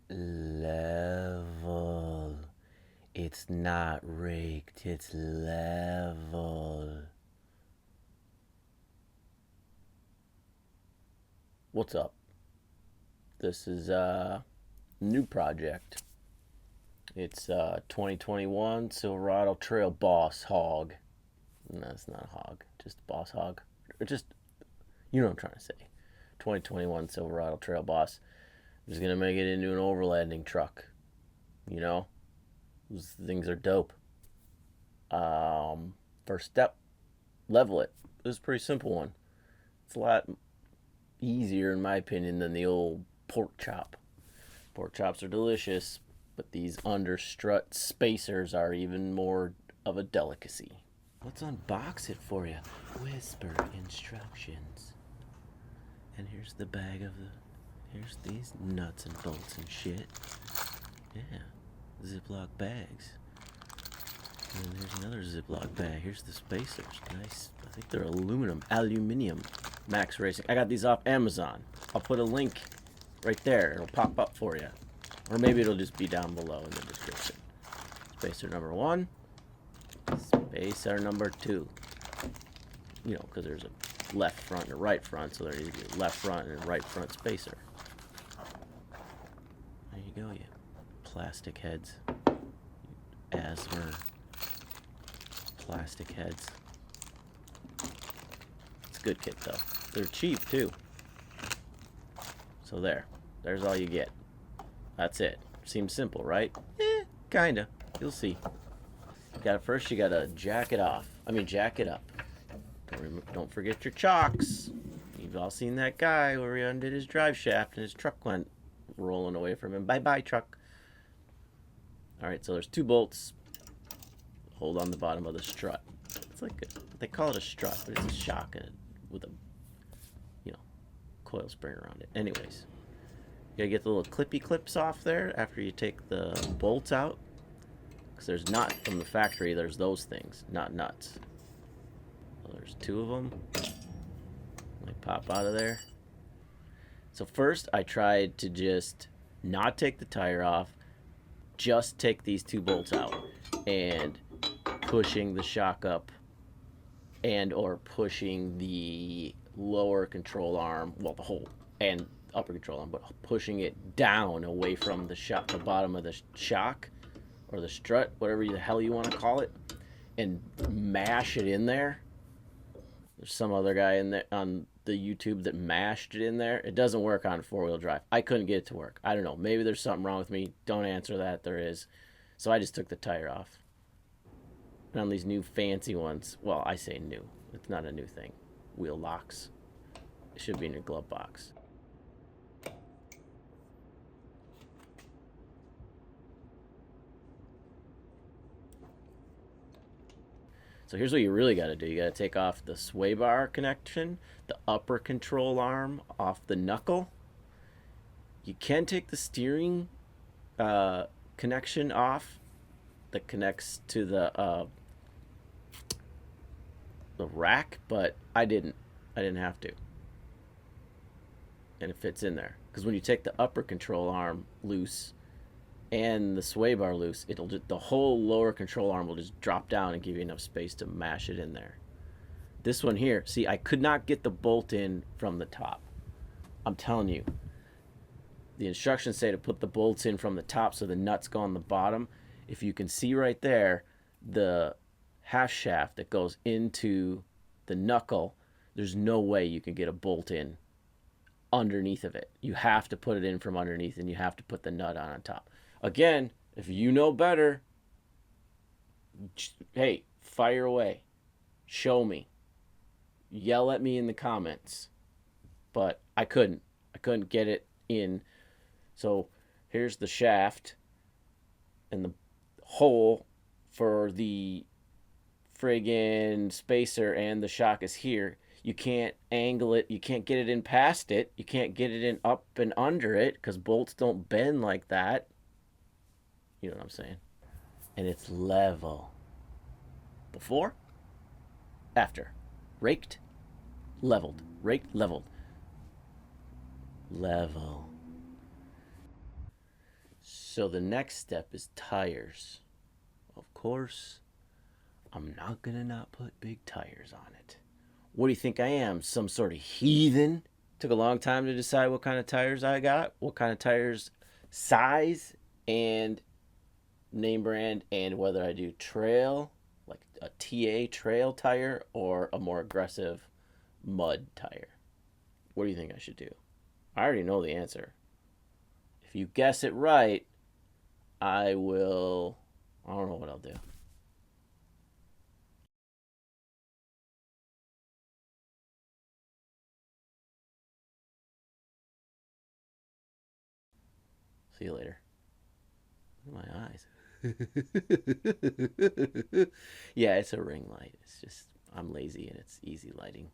Level. It's not raked, it's level. What's up? This is a new project. It's 2021 Silverado Trail Boss Hog. No, it's not a hog, just Boss Hog. Or just, you know what I'm trying to say. 2021 Silverado Trail Boss. I'm just gonna make it into an overlanding truck. You know? Those things are dope. First step, level it. This is a pretty simple one. It's a lot easier, in my opinion, than the old pork chop. Pork chops are delicious, but these understrut spacers are even more of a delicacy. Let's unbox it for you. Whisper instructions. And here's the bag of the. Here's these nuts and bolts and shit. Yeah, Ziploc bags. And here's another Ziploc bag. Here's the spacers. Nice. I think they're aluminium. Max Racing. I got these off Amazon. I'll put a link right there. It'll pop up for you. Or maybe it'll just be down below in the description. Spacer number 1. Spacer number 2. You know, because there's a left front and a right front, so there needs to be a left front and a right front spacer. There you go, you plastic heads. You asthma plastic heads. It's a good kit, though. They're cheap, too. So there's all you get. That's it. Seems simple, right? Kinda. You'll see. First you gotta jack it up. Don't forget your chocks. You've all seen that guy where he undid his drive shaft and his truck went rolling away from him. Bye-bye, truck. Alright, so there's 2 bolts. Hold on the bottom of the strut. It's like they call it a strut, but it's a shock with a, coil spring around it. Anyways, you gotta get the little clippy clips off there after you take the bolts out. Because there's not, from the factory, there's those things, not nuts. So there's 2 of them. They pop out of there. So first I tried to just not take the tire off, just take these 2 bolts out, and pushing the shock up and or pushing the lower control arm, well, the whole and upper control arm, but pushing it down away from the bottom of the shock or the strut, whatever the hell you want to call it, and mash it in there. There's some other guy in there on the YouTube that mashed it in there. It doesn't work on 4-wheel drive. I couldn't get it to work. I don't know. Maybe there's something wrong with me. Don't answer that. There is. So I just took the tire off. And on these new fancy ones, well, I say new. It's not a new thing. Wheel locks. It should be in your glove box. So here's what you really got to do. You got to take off the sway bar connection, the upper control arm off the knuckle. You can take the steering connection off that connects to the rack, but I didn't have to. And it fits in there. Because when you take the upper control arm loose and the sway bar loose, the whole lower control arm will just drop down and give you enough space to mash it in there. This one here, see, I could not get the bolt in from the top. I'm telling you, the instructions say to put the bolts in from the top so the nuts go on the bottom. If you can see right there, the half shaft that goes into the knuckle, there's no way you can get a bolt in underneath of it. You have to put it in from underneath, and you have to put the nut on top. Again, if you know better, hey, fire away. Show me. Yell at me in the comments. But I couldn't get it in. So here's the shaft and the hole for the friggin' spacer, and the shock is here. You can't angle it. You can't get it in past it. You can't get it in up and under it because bolts don't bend like that. You know what I'm saying? And it's level. Before, after. Raked, leveled. Raked, leveled. Level. So the next step is tires. Of course, I'm not gonna not put big tires on it. What do you think I am? Some sort of heathen? Took a long time to decide what kind of tires I got, what kind of tires, size, and name brand, and whether I do trail, like a TA trail tire, or a more aggressive mud tire. What do you think I should do? I already know the answer. If you guess it right, I will. I don't know what I'll do. See you later. Look at my eyes. Yeah, it's a ring light. It's just I'm lazy and it's easy lighting.